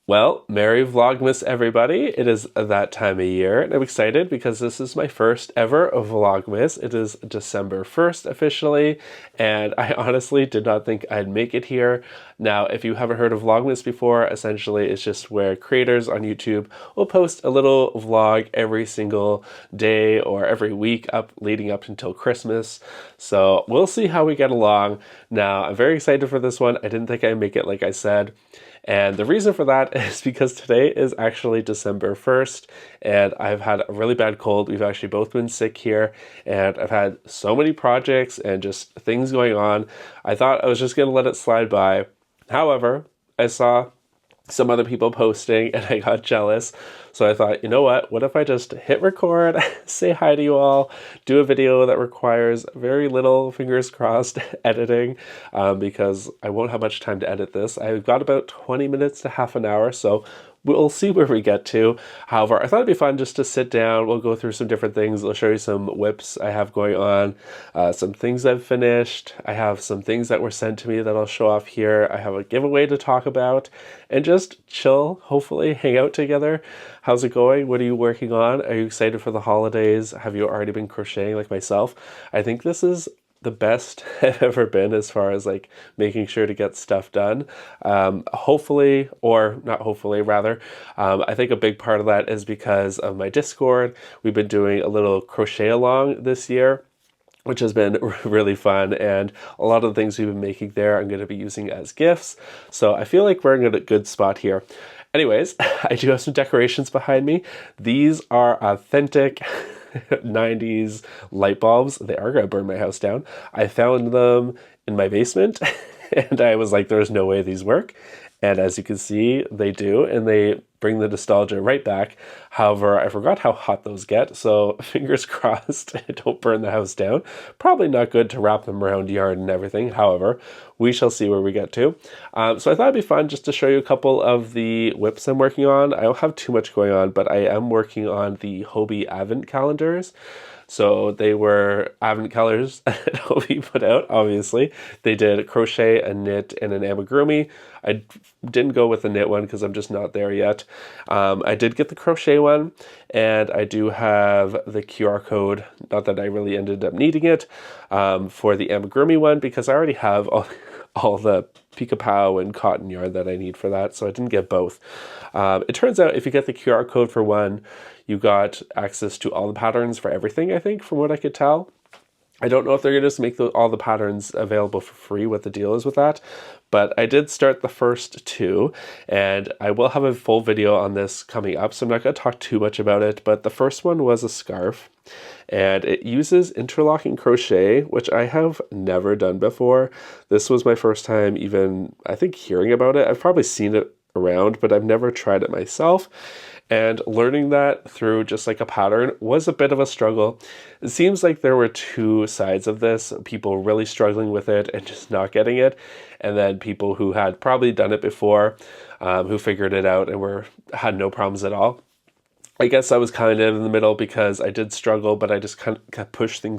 Well, Merry Vlogmas, everybody. It is that time of year, and I'm excited because this is my first ever Vlogmas. It is December 1st officially, and I honestly did not think I'd make it here. Now, if you haven't heard of Vlogmas before, essentially it's just where creators on YouTube will post a little vlog every single day or every week leading up until Christmas. So we'll see how we get along. Now, I'm very excited for this one. I didn't think I'd make it, like I said. And the reason for that is because today is actually December 1st, and I've had a really bad cold. We've actually both been sick here, and I've had so many projects and just things going on. I thought I was just going to let it slide by. However, I saw some other people posting and I got jealous. So I thought, you know what if I just hit record, say hi to you all, do a video that requires very little, fingers crossed, editing, because I won't have much time to edit this. I've got about 20 minutes to half an hour, so we'll see where we get to. However, I thought it'd be fun just to sit down. We'll go through some different things. I'll show you some whips I have going on, some things I've finished. I have some things that were sent to me that I'll show off here. I have a giveaway to talk about, and just chill, hopefully hang out together. How's it going? What are you working on? Are you excited for the holidays? Have you already been crocheting like myself? I think this is the best I've ever been as far as like making sure to get stuff done. Hopefully, or not hopefully, rather, I think a big part of that is because of my Discord. We've been doing a little crochet along this year, which has been really fun, and a lot of the things we've been making there I'm going to be using as gifts. So I feel like we're in a good spot here. Anyways, I do have some decorations behind me. These are authentic 90s light bulbs. They are going to burn my house down. I found them in my basement and I was like, there's no way these work. And as you can see, they do, and they bring the nostalgia right back. However, I forgot how hot those get, so fingers crossed don't burn the house down. Probably not good to wrap them around yarn and everything. However, we shall see where we get to. So I thought it'd be fun just to show you a couple of the whips I'm working on. I don't have too much going on, but I am working on the Hobie Advent calendars. So they were Advent colors that Hobie put out, obviously. They did a crochet, a knit, and an amigurumi. I didn't go with the knit one because I'm just not there yet. I did get the crochet one, and I do have the QR code, not that I really ended up needing it, for the amigurumi one because I already have all the Pica-Pow and cotton yarn that I need for that, so I didn't get both. It turns out if you get the QR code for one, you got access to all the patterns for everything, I think, from what I could tell. I don't know if they're going to just make all the patterns available for free, what the deal is with that, but I did start the first two, and I will have a full video on this coming up, so I'm not going to talk too much about it, but the first one was a scarf, and it uses interlocking crochet, which I have never done before. This was my first time even, I think, hearing about it. I've probably seen it around, but I've never tried it myself. And learning that through just like a pattern was a bit of a struggle. It seems like there were two sides of this, people really struggling with it and just not getting it, and then people who had probably done it before, who figured it out and had no problems at all. I guess I was kind of in the middle because I did struggle, but I just kind of kept pushing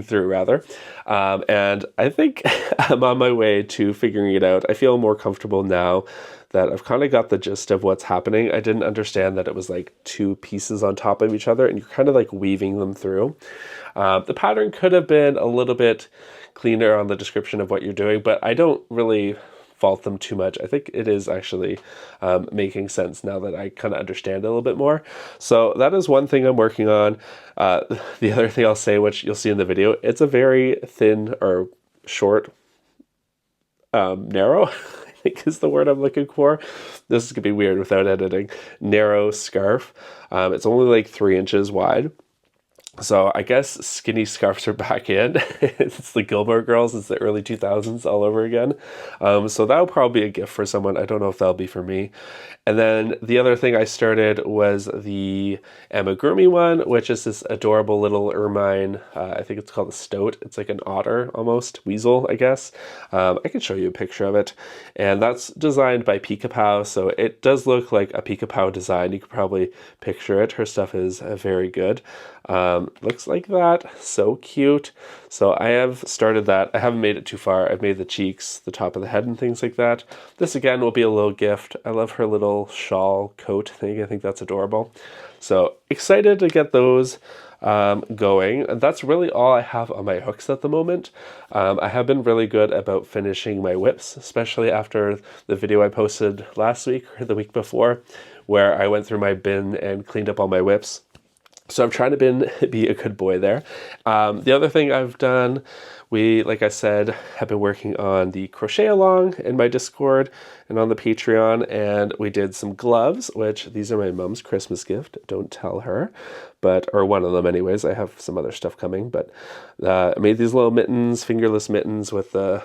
through rather. And I think I'm on my way to figuring it out. I feel more comfortable now that I've kind of got the gist of what's happening. I didn't understand that it was like two pieces on top of each other and you're kind of like weaving them through. The pattern could have been a little bit cleaner on the description of what you're doing, but I don't really fault them too much. I think it is actually making sense now that I kind of understand it a little bit more. So that is one thing I'm working on. The other thing I'll say, which you'll see in the video, it's a very thin or short, narrow, I think is the word I'm looking for. This is gonna be weird without editing. Narrow scarf. It's only like 3 inches wide. So I guess skinny scarves are back in. It's the Gilmore Girls. It's the early 2000s all over again. So that'll probably be a gift for someone. I don't know if that'll be for me. And then the other thing I started was the amigurumi one, which is this adorable little ermine. I think it's called a stoat. It's like an otter almost, weasel, I guess. I can show you a picture of it. And that's designed by Pica-Pow. So it does look like a Pica-Pow design. You could probably picture it. Her stuff is very good. Looks like that. So cute. So I have started that. I haven't made it too far. I've made the cheeks, the top of the head, and things like that. This again will be a little gift. I love her little shawl coat thing. I think that's adorable. So excited to get those going. And that's really all I have on my hooks at the moment. I have been really good about finishing my whips, especially after the video I posted last week or the week before, where I went through my bin and cleaned up all my whips. So I'm trying to be a good boy there. The other thing I've done, like I said, have been working on the crochet along in my Discord and on the Patreon, and we did some gloves, which these are my mom's Christmas gift. Don't tell her, or one of them anyways. I have some other stuff coming, but I made these little mittens, fingerless mittens with the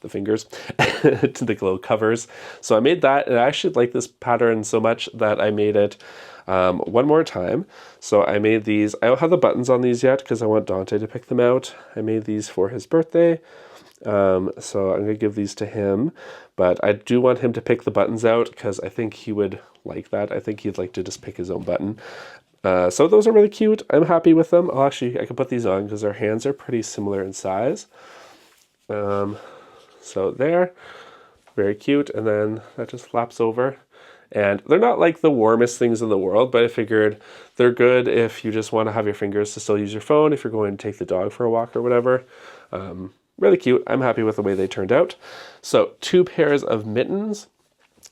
fingers, to the little covers. So I made that, and I actually like this pattern so much that I made it one more time. So I made these. I don't have the buttons on these yet because I want Dante to pick them out. I made these for his birthday. So I'm going to give these to him, but I do want him to pick the buttons out because I think he would like that. I think he'd like to just pick his own button. So those are really cute. I'm happy with them. I can put these on because their hands are pretty similar in size. So there, very cute. And then that just flaps over. And they're not like the warmest things in the world, but I figured they're good if you just want to have your fingers to still use your phone, if you're going to take the dog for a walk or whatever. Really cute. I'm happy with the way they turned out. So 2 pairs of mittens.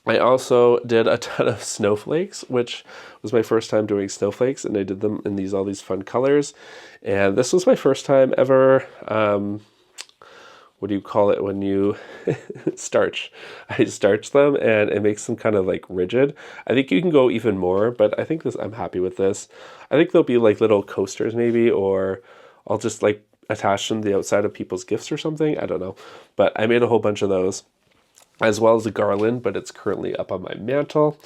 I also did a ton of snowflakes, which was my first time doing snowflakes, and I did them in all these fun colors. And this was my first time ever, what do you call it when you starch? I starch them and it makes them kind of like rigid. I think you can go even more, but I think I'm happy with this. I think they'll be like little coasters maybe, or I'll just like attach them to the outside of people's gifts or something. I don't know, but I made a whole bunch of those, as well as a garland, but it's currently up on my mantle.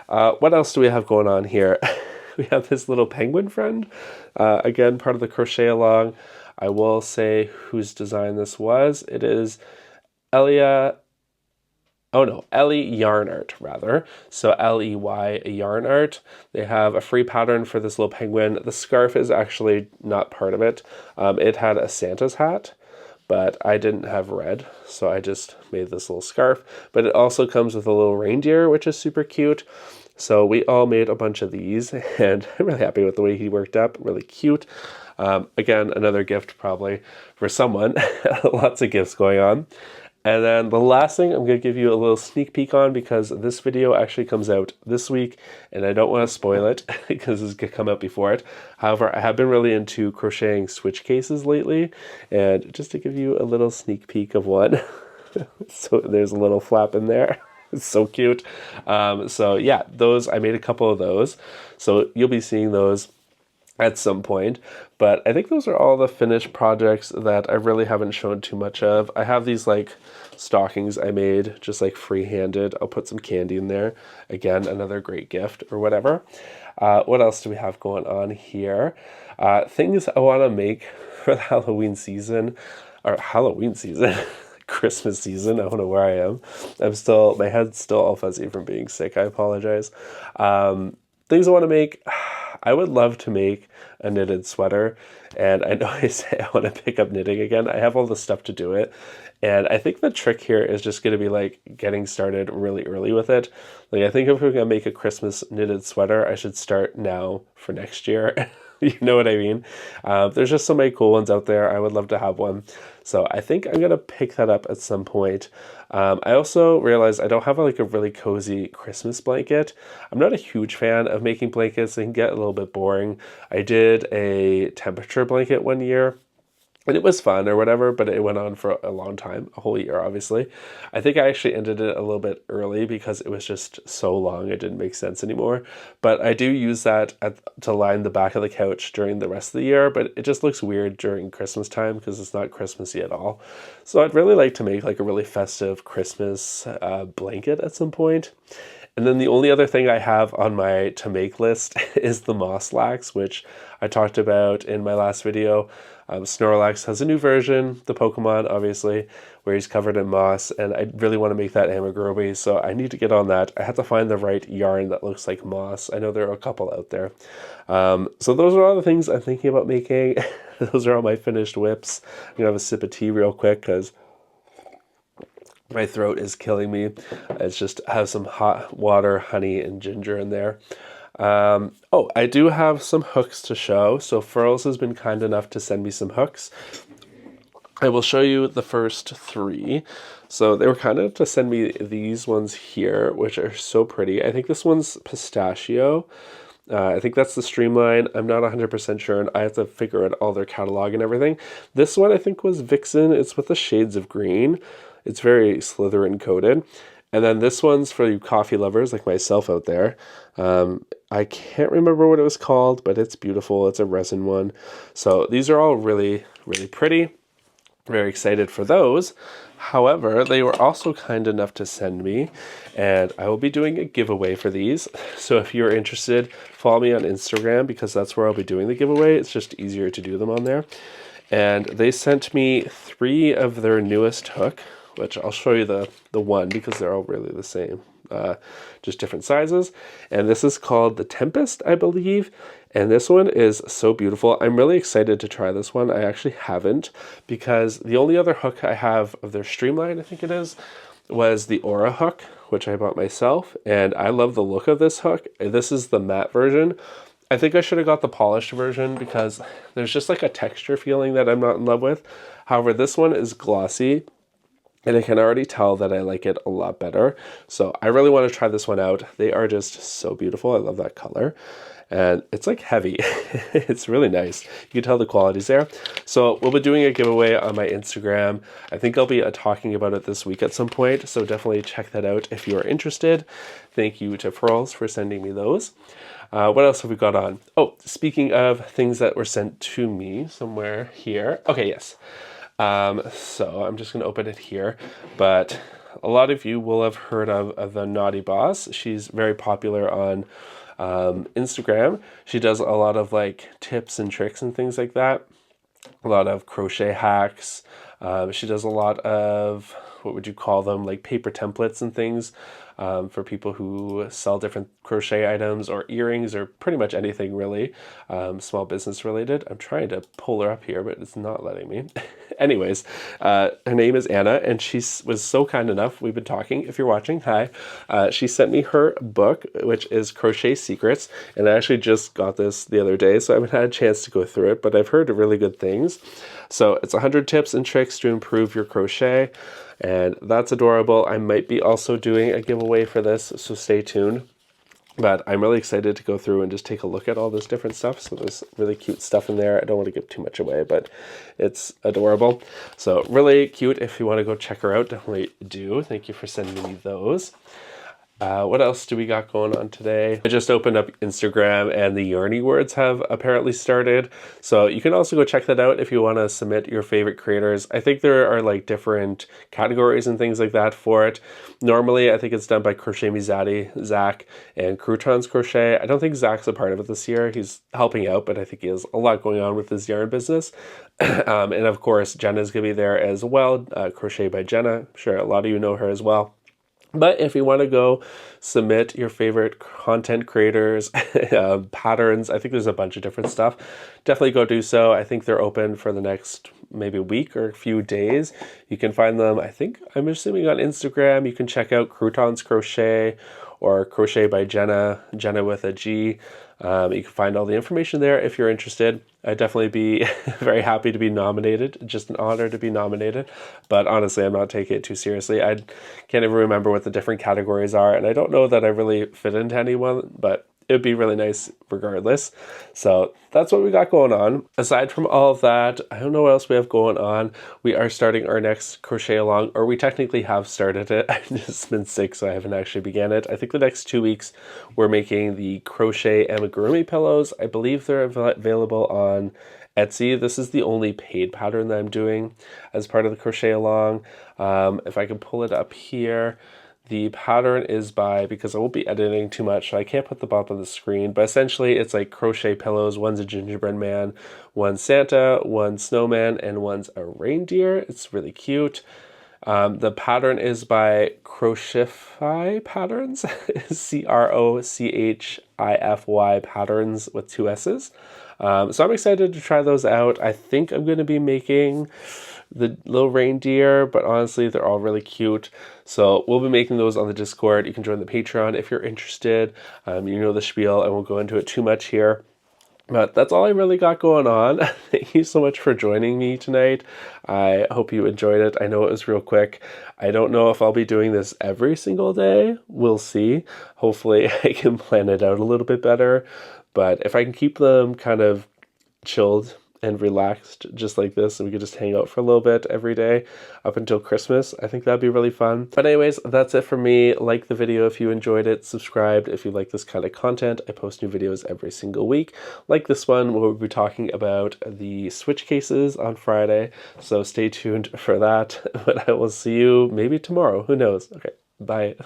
What else do we have going on here? We have this little penguin friend, again, part of the crochet along. I will say whose design this was. It is Ellie Yarn Art, rather. So Ley Yarn Art. They have a free pattern for this little penguin. The scarf is actually not part of it. It had a Santa's hat, but I didn't have red, so I just made this little scarf. But it also comes with a little reindeer, which is super cute. So we all made a bunch of these, and I'm really happy with the way he worked up. Really cute. Again, another gift probably for someone. Lots of gifts going on. And then the last thing I'm going to give you a little sneak peek on, because this video actually comes out this week and I don't want to spoil it because it's going to come out before it. However, I have been really into crocheting switch cases lately, and just to give you a little sneak peek of one. So there's a little flap in there. It's so cute. So yeah, I made a couple of those. So you'll be seeing those at some point, but I think those are all the finished projects that I really haven't shown too much of. I have these like stockings I made just like free-handed. I'll put some candy in there. Again, another great gift or whatever. What else do we have going on here? Things I want to make for the Halloween season, Christmas season. I don't know where I am. My head's still all fuzzy from being sick. I apologize. Things I want to make. I would love to make a knitted sweater, and I know I say I want to pick up knitting again. I have all the stuff to do it, and I think the trick here is just going to be like getting started really early with it. Like, I think if we're going to make a Christmas knitted sweater, I should start now for next year. You know what I mean? There's just so many cool ones out there. I would love to have one. So I think I'm going to pick that up at some point. I also realized I don't have like a really cozy Christmas blanket. I'm not a huge fan of making blankets. They can get a little bit boring. I did a temperature blanket one year, and it was fun or whatever, but it went on for a long time, a whole year, obviously. I think I actually ended it a little bit early because it was just so long, it didn't make sense anymore. But I do use that to line the back of the couch during the rest of the year, but it just looks weird during Christmas time because it's not Christmassy at all. So I'd really like to make like a really festive Christmas blanket at some point. And then the only other thing I have on my to make list is the moss lax, which I talked about in my last video. Snorlax has a new version, the Pokemon, obviously, where he's covered in moss, and I really want to make that amigurumi, so I need to get on that. I have to find the right yarn that looks like moss. I know there are a couple out there. So those are all the things I'm thinking about making. Those are all my finished whips. I'm going to have a sip of tea real quick because my throat is killing me. It's just have some hot water, honey, and ginger in there. Oh, I do have some hooks to show. So Furls has been kind enough to send me some hooks. I will show you the first 3. So they were kind enough to send me these ones here, which are so pretty. I think this one's pistachio. I think that's the Streamline. I'm not 100% sure, and I have to figure out all their catalog and everything. This one I think was Vixen. It's with the shades of green. It's very Slytherin coated. And then this one's for you coffee lovers like myself out there. I can't remember what it was called, but it's beautiful. It's a resin one. So these are all really, really pretty. Very excited for those. However, they were also kind enough to send me, and I will be doing a giveaway for these. So if you're interested, follow me on Instagram because that's where I'll be doing the giveaway. It's just easier to do them on there. And they sent me 3 of their newest hook, which I'll show you the one because they're all really the same, just different sizes. And this is called the Tempest, I believe. And this one is so beautiful. I'm really excited to try this one. I actually haven't because the only other hook I have of their Streamline, I think it is, was the Aura hook, which I bought myself. And I love the look of this hook. This is the matte version. I think I should have got the polished version because there's just like a texture feeling that I'm not in love with. However, this one is glossy. And I can already tell that I like it a lot better. So I really want to try this one out. They are just so beautiful. I love that color. And it's like heavy. It's really nice. You can tell the quality's there. So we'll be doing a giveaway on my Instagram. I think I'll be talking about it this week at some point. So definitely check that out if you are interested. Thank you to Furls for sending me those. What else have we got on? Oh, speaking of things that were sent to me somewhere here. Okay, yes. So I'm just going to open it here, but a lot of you will have heard of the Knotty boss. She's very popular on Instagram. She does a lot of like tips and tricks and things like that. A lot of crochet hacks. She does a lot of, what would you call them, like paper templates and things for people who sell different crochet items or earrings or pretty much anything really, small business related. I'm trying to pull her up here, but it's not letting me. Anyways, her name is Anna, and she was so kind enough. We've been talking. If you're watching, hi. She sent me her book, which is Crochet Secrets, and I actually just got this the other day, so I haven't had a chance to go through it, but I've heard really good things. So it's 100 tips and tricks to improve your crochet, and that's adorable. I might be also doing a giveaway for this, so stay tuned. But I'm really excited to go through and just take a look at all this different stuff. So there's really cute stuff in there. I don't want to give too much away, but it's adorable. So really cute. If you want to go check her out, definitely do. Thank you for sending me those. What else do we got going on today? I just opened up Instagram and the Yarny Words have apparently started. So you can also go check that out if you want to submit your favorite creators. I think there are like different categories and things like that for it. Normally, I think it's done by Crochet Me Zaddy, Zach, and Croutons Crochet. I don't think Zach's a part of it this year. He's helping out, but I think he has a lot going on with his yarn business. And of course, Jenna's going to be there as well. Crochet by Jenna. I'm sure a lot of you know her as well. But if you want to go submit your favorite content creators, patterns, I think there's a bunch of different stuff. Definitely go do so. I think they're open for the next maybe a week or a few days. You can find them, I'm assuming on Instagram. You can check out Croutons Crochet or Crochet by Jenna, Jenna with a G. You can find all the information there if you're interested. I'd definitely be very happy to be nominated. Just an honor to be nominated. But honestly, I'm not taking it too seriously. I can't even remember what the different categories are, and I don't know that I really fit into anyone, but it'd be really nice regardless. So that's what we got going on. Aside from all of that, I don't know what else we have going on. We are starting our next crochet along, or we technically have started it. I've just been sick, so I haven't actually began it. I think the next 2 weeks we're making the crochet amigurumi pillows. I believe they're available on Etsy. This is the only paid pattern that I'm doing as part of the crochet along. If I can pull it up here, The pattern is by, because I won't be editing too much, so I can't put the bottom on the screen, but essentially it's like crochet pillows. One's a gingerbread man, one's Santa, one's snowman, and one's a reindeer. It's really cute. The pattern is by Crochet Patterns, Crochyfy Patterns with 2 S's. So I'm excited to try those out. I think I'm going to be making the little reindeer, but honestly, they're all really cute. So we'll be making those on the Discord. You can join the Patreon if you're interested. You know the spiel. I won't go into it too much here. But that's all I really got going on. Thank you so much for joining me tonight. I hope you enjoyed it. I know it was real quick. I don't know if I'll be doing this every single day. We'll see. Hopefully I can plan it out a little bit better. But if I can keep them kind of chilled and relaxed just like this, and we could just hang out for a little bit every day up until Christmas, I think that'd be really fun. But anyways, that's it for me. Like the video if you enjoyed it, subscribe if you like this kind of content. I post new videos every single week, like this one where we'll be talking about the switch cases on Friday, so stay tuned for that. But I will see you maybe tomorrow, who knows. Okay, bye.